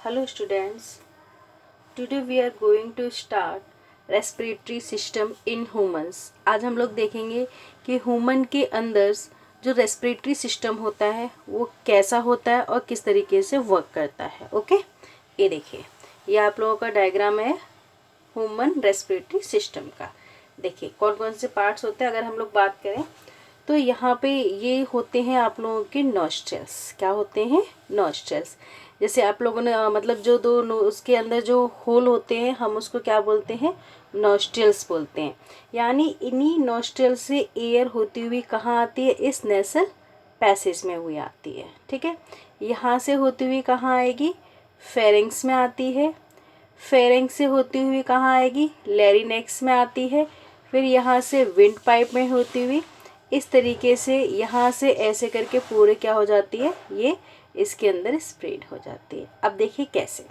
Hello students, today we are going to start respiratory system in humans। आज हम लोग देखेंगे कि ह्यूमन के अंदर जो रेस्पिरेटरी सिस्टम होता है वो कैसा होता है और किस तरीके से वर्क करता है। ओके, ये देखिए, ये आप लोगों का डायग्राम है ह्यूमन रेस्पिरेटरी सिस्टम का। देखिए कौन कौन से पार्ट्स होते हैं। अगर हम लोग बात करें तो यहाँ पे ये होते हैं आप लोगों के नॉस्ट्रल्स। क्या होते हैं? नॉस्ट्रल्स। जैसे आप लोगों ने मतलब जो दो उसके अंदर जो होल होते हैं हम उसको क्या बोलते हैं? नॉस्ट्रल्स बोलते हैं। यानी इन्हीं नॉस्ट्रल से एयर होती हुई कहाँ आती है? इस नेसल पैसेज में हुई आती है। ठीक है, यहाँ से होती हुई कहाँ आएगी? फेरिंग्स में आती है। फेरिंग्स से होती हुई कहाँ आएगी? लैरिंक्स में आती है। फिर यहाँ से विंड पाइप में होती हुई इस तरीके से यहाँ से ऐसे करके पूरे क्या हो जाती है? ये इसके अंदर स्प्रेड हो जाती है। अब देखिए कैसे।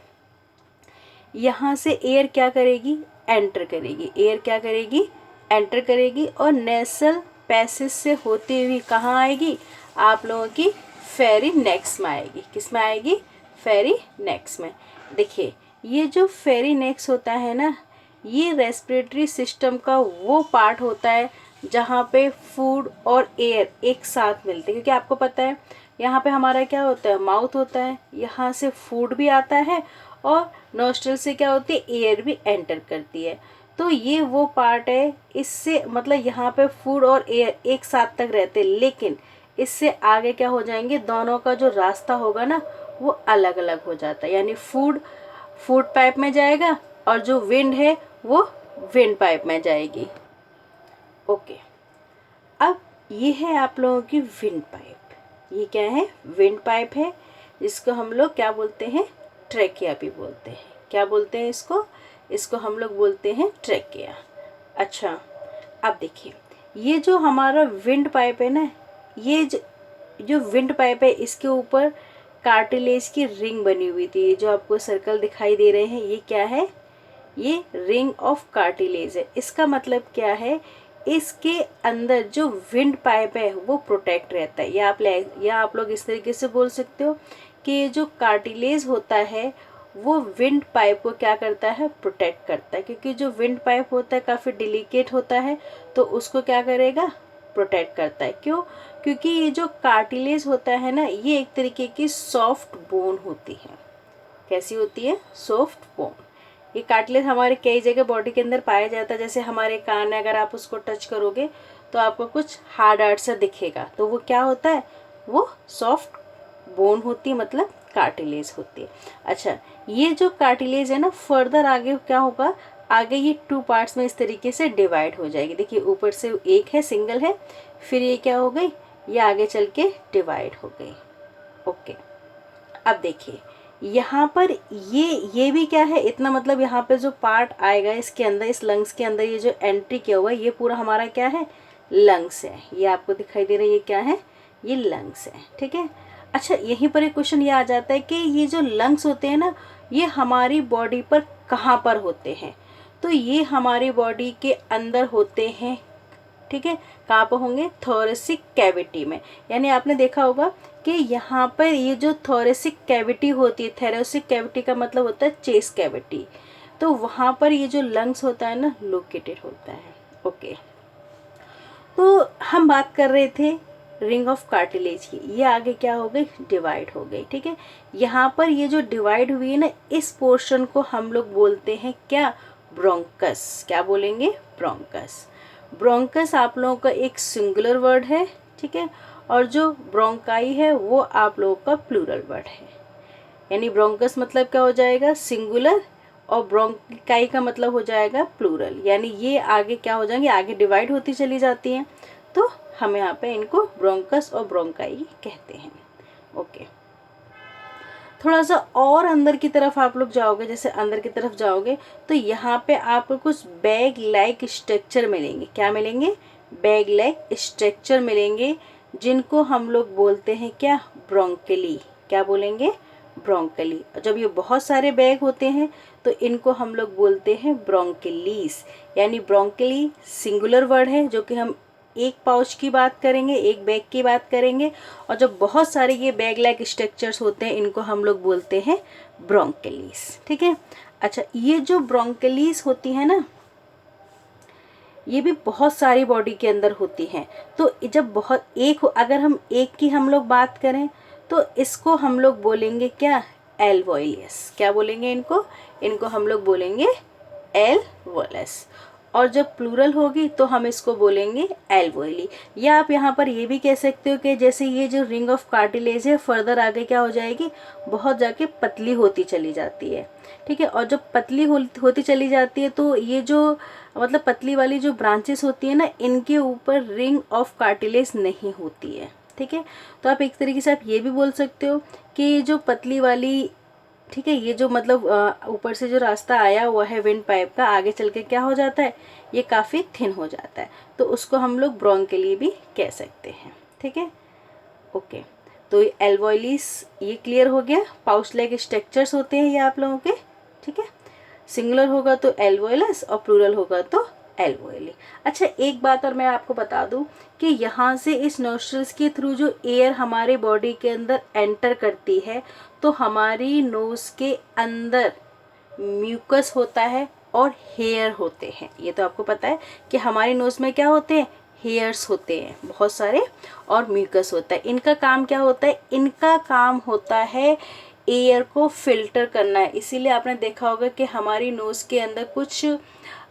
यहाँ से एयर क्या करेगी? एंटर करेगी। एयर क्या करेगी? एंटर करेगी और नेसल पैसेज से होती हुई कहाँ आएगी? आप लोगों की फेरिनेक्स में आएगी। किस में आएगी? फेरिनेक्स में। देखिए ये जो फेरिनेक्स होता है ना, ये रेस्पिरेटरी सिस्टम का वो पार्ट होता है जहाँ पे फूड और एयर एक साथ मिलते हैं। क्योंकि आपको पता है यहाँ पे हमारा क्या होता है? माउथ होता है। यहाँ से फूड भी आता है और नोस्ट्रल से क्या होती है? एयर भी एंटर करती है। तो ये वो पार्ट है, इससे मतलब यहाँ पे फूड और एयर एक साथ तक रहते हैं, लेकिन इससे आगे क्या हो जाएंगे? दोनों का जो रास्ता होगा ना वो अलग अलग हो जाता है। यानी फूड पाइप में जाएगा और जो विंड है वो विंड पाइप में जाएगी। ओके, अब ये है आप लोगों की विंड पाइप। ये क्या है? विंड पाइप है, जिसको हम लोग क्या बोलते हैं? ट्रेकिया भी बोलते हैं। क्या बोलते हैं इसको? इसको हम लोग बोलते हैं ट्रेकिया। अच्छा, अब देखिए ये जो हमारा विंड पाइप है ना, ये जो विंड पाइप है इसके ऊपर कार्टिलेज की रिंग बनी हुई थी। ये जो आपको सर्कल दिखाई दे रहे हैं ये क्या है? ये रिंग ऑफ कार्टिलेज है। इसका मतलब क्या है? इसके अंदर जो विंड पाइप है वो प्रोटेक्ट रहता है। या आप लोग इस तरीके से बोल सकते हो कि ये जो कार्टिलेज होता है वो विंड पाइप को क्या करता है? प्रोटेक्ट करता है। क्योंकि जो विंड पाइप होता है काफ़ी डिलिकेट होता है, तो उसको क्या करेगा? प्रोटेक्ट करता है। क्यों? क्योंकि ये जो कार्टिलेज होता है ना, ये एक तरीके की सॉफ्ट बोन होती है। कैसी होती है? Soft bone. ये कार्टिलेज हमारे कई जगह बॉडी के अंदर पाया जाता है। जैसे हमारे कान है, अगर आप उसको टच करोगे तो आपको कुछ हार्ड हार्ड सा दिखेगा, तो वो क्या होता है? वो सॉफ्ट बोन होती है, मतलब कार्टिलेज होती है। अच्छा, ये जो कार्टिलेज है ना, फर्दर आगे क्या होगा? आगे ये टू पार्ट्स में इस तरीके से डिवाइड हो जाएगी। देखिए ऊपर से एक है, सिंगल है, फिर ये क्या हो गई? ये आगे चल के डिवाइड हो गई। ओके, अब देखिए यहाँ पर ये भी क्या है? इतना मतलब यहाँ पे जो पार्ट आएगा इसके अंदर, इस लंग्स के अंदर ये जो एंट्री किया हुआ है ये पूरा हमारा क्या है? लंग्स है। ये आपको दिखाई दे रहा है, ये क्या है? ये लंग्स है। ठीक है। अच्छा, यहीं पर एक क्वेश्चन ये आ जाता है कि ये जो लंग्स होते हैं ना, ये हमारी बॉडी पर कहाँ पर होते हैं? तो ये हमारी बॉडी के अंदर होते हैं। ठीक है, कहाँ पर होंगे? थोरेसिक कैविटी में। यानी आपने देखा होगा कि यहाँ पर ये जो थोरेसिक कैविटी होती है, थोरेसिक कैविटी का मतलब होता है चेस्ट कैविटी, तो वहाँ पर ये जो लंग्स होता है ना, लोकेटेड होता है। ओके, तो हम बात कर रहे थे रिंग ऑफ कार्टिलेज की। ये आगे क्या हो गई? डिवाइड हो गई। ठीक है, यहाँ पर ये जो डिवाइड हुई है ना, इस पोर्शन को हम लोग बोलते हैं क्या? ब्रोंकस। क्या बोलेंगे? ब्रोंकस। ब्रोंकस आप लोगों का एक सिंगुलर वर्ड है। ठीक है, और जो ब्रोंकाई है वो आप लोगों का प्लूरल वर्ड है। यानी ब्रोंकस मतलब क्या हो जाएगा? सिंगुलर, और ब्रोंकाई का मतलब हो जाएगा प्लूरल। यानी ये आगे क्या हो जाएंगे? आगे डिवाइड होती चली जाती हैं, तो हम यहाँ पे इनको ब्रोंकस और ब्रोंकाई कहते हैं। ओके, थोड़ा सा और अंदर की तरफ आप लोग जाओगे, जैसे अंदर की तरफ जाओगे तो यहाँ पे आपको कुछ बैग लाइक स्ट्रक्चर मिलेंगे। क्या मिलेंगे? बैग लाइक स्ट्रक्चर मिलेंगे, जिनको हम लोग बोलते हैं क्या? ब्रोंकली। क्या बोलेंगे? ब्रोंकली। जब ये बहुत सारे बैग होते हैं तो इनको हम लोग बोलते हैं ब्रोंकलीस। यानी ब्रोंकली सिंगुलर वर्ड है जो कि हम एक पाउच की बात करेंगे, एक बैग की बात करेंगे, और जो बहुत सारे ये बैग लाइक स्ट्रक्चर्स होते हैं इनको हम लोग बोलते हैं ब्रोंकेलीज। ठीक है। अच्छा, ये जो ब्रोंकेलीज होती है ना, ये भी बहुत सारी बॉडी के अंदर होती हैं। तो जब बहुत एक अगर हम एक की हम लोग बात करें तो इसको हम लोग बोलेंगे क्या, एल्वोइलियस। क्या बोलेंगे इनको, इनको हम लोग बोलेंगे एल्वोइलियस। और जब प्लूरल होगी तो हम इसको बोलेंगे एल्वोइली। या आप यहाँ पर ये भी कह सकते हो कि जैसे ये जो रिंग ऑफ कार्टिलेज है फर्दर आगे क्या हो जाएगी, बहुत जाके पतली होती चली जाती है। ठीक है। और जब पतली होती चली जाती है तो ये जो मतलब पतली वाली जो ब्रांचेस होती है ना, इनके ऊपर रिंग ऑफ कार्टिलेज नहीं होती है। ठीक है। तो आप एक तरीके से आप ये भी बोल सकते हो कि ये जो पतली वाली, ठीक है, ये जो मतलब ऊपर से जो रास्ता आया हुआ है विंड पाइप का, आगे चल के क्या हो जाता है, ये काफ़ी थिन हो जाता है। तो उसको हम लोग ब्रोंकेली भी कह सकते हैं। ठीक है। ओके, तो एल्वोइलिस ये क्लियर हो गया। पाउच लाइक स्ट्रक्चर्स होते हैं ये आप लोगों के। ठीक है। सिंगुलर होगा तो एल्वोइलस और प्लूरल होगा तो एल्वोइली। अच्छा, एक बात और मैं आपको बता दूं कि यहाँ से इस नोस्ट्रल्स के थ्रू जो एयर हमारे बॉडी के अंदर एंटर करती है तो हमारी नोज के अंदर म्यूकस होता है और हेयर होते हैं। ये तो आपको पता है कि हमारी नोज में क्या होते हैं, हेयर्स होते हैं बहुत सारे, और म्यूकस होता है। इनका काम क्या होता है, इनका काम होता है एयर को फिल्टर करना है। इसीलिए आपने देखा होगा कि हमारी नोज़ के अंदर कुछ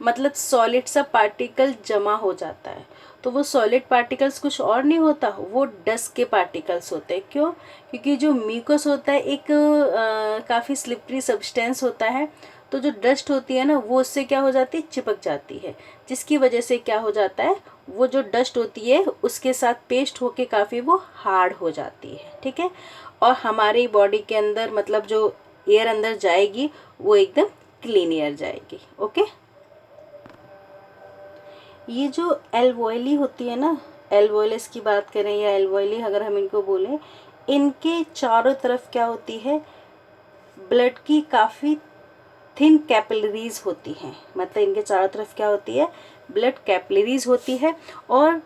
मतलब सॉलिड सा पार्टिकल जमा हो जाता है। तो वो सॉलिड पार्टिकल्स कुछ और नहीं होता, वो डस्ट के पार्टिकल्स होते हैं। क्यों? क्योंकि जो म्यूकस होता है एक काफ़ी स्लिपरी सब्सटेंस होता है। तो जो डस्ट होती है ना, वो उससे क्या हो जाती है, चिपक जाती है, जिसकी वजह से क्या हो जाता है, वो जो डस्ट होती है उसके साथ पेस्ट होके काफ़ी वो हार्ड हो जाती है। ठीक है। और हमारी बॉडी के अंदर मतलब जो एयर अंदर जाएगी वो एकदम क्लीन एयर जाएगी। ओके। ये जो एल्वोइली होती है ना, एल्वोइलिस की बात करें या एल्वोइली अगर हम इनको बोलें, इनके चारों तरफ क्या होती है, ब्लड की काफ़ी थिन कैपिलरीज होती हैं। मतलब इनके चारों तरफ क्या होती है, ब्लड कैपिलरीज होती है। और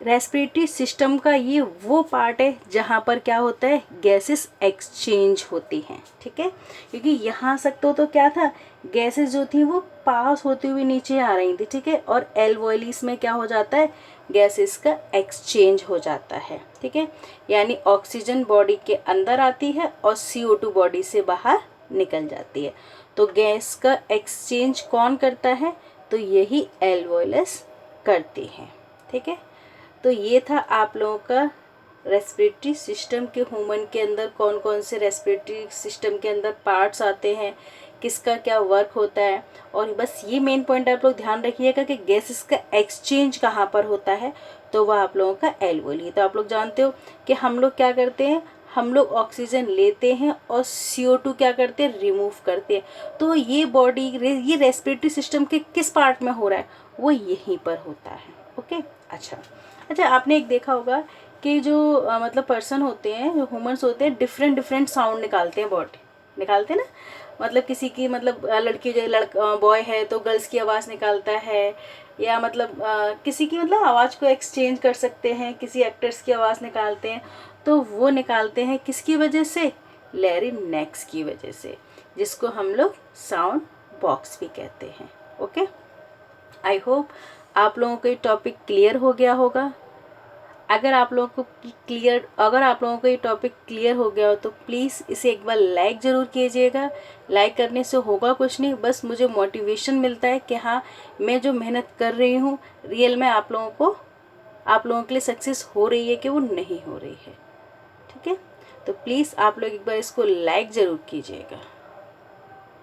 रेस्पिरेटरी सिस्टम का ये वो पार्ट है जहाँ पर क्या होता है, गैसेस एक्सचेंज होती हैं। ठीक है। क्योंकि यहाँ तो क्या था, गैसेस जो थी वो पास होती हुई नीचे आ रही थी। ठीक है। और एल्वोइलिस में क्या हो जाता है, गैसेस का एक्सचेंज हो जाता है। ठीक है। यानी ऑक्सीजन बॉडी के अंदर आती है और CO2 बॉडी से बाहर निकल जाती है। तो गैस का एक्सचेंज कौन करता है, तो यही एल्वोइलिस करती है। ठीक है। तो ये था आप लोगों का रेस्पिरेटरी सिस्टम के ह्यूमन के अंदर कौन कौन से रेस्पिरेटरी सिस्टम के अंदर पार्ट्स आते हैं, किसका क्या वर्क होता है। और बस ये मेन पॉइंट आप लोग ध्यान रखिएगा कि गैसेस का एक्सचेंज कहाँ पर होता है, तो वह आप लोगों का एल्वोली। तो आप लोग जानते हो कि हम लोग क्या करते हैं, हम लोग ऑक्सीजन लेते हैं और CO2 क्या करते हैं, रिमूव करते हैं। तो ये बॉडी ये रेस्पिरेटरी सिस्टम के किस पार्ट में हो रहा है, वो यहीं पर होता है। ओके। अच्छा, आपने एक देखा होगा कि जो मतलब पर्सन होते हैं, जो ह्यूमंस होते हैं, डिफरेंट डिफरेंट साउंड निकालते हैं, बॉडी निकालते हैं ना। मतलब किसी की मतलब लड़की जो बॉय है तो गर्ल्स की आवाज़ निकालता है, या मतलब किसी की मतलब आवाज़ को एक्सचेंज कर सकते हैं, किसी एक्टर्स की आवाज़ निकालते हैं। तो वो निकालते हैं किसकी वजह से, लैरिंगेक्स की वजह से, जिसको हम लोग साउंड बॉक्स भी कहते हैं। ओके। आई होप आप लोगों को ये टॉपिक क्लियर हो गया होगा। अगर आप लोगों को ये टॉपिक क्लियर हो गया हो तो प्लीज़ इसे एक बार लाइक ज़रूर कीजिएगा। लाइक करने से होगा कुछ नहीं, बस मुझे मोटिवेशन मिलता है कि हाँ, मैं जो मेहनत कर रही हूँ रियल में आप लोगों के लिए सक्सेस हो रही है कि वो नहीं हो रही है। ठीक है। तो प्लीज़ आप लोग एक बार इसको लाइक ज़रूर कीजिएगा।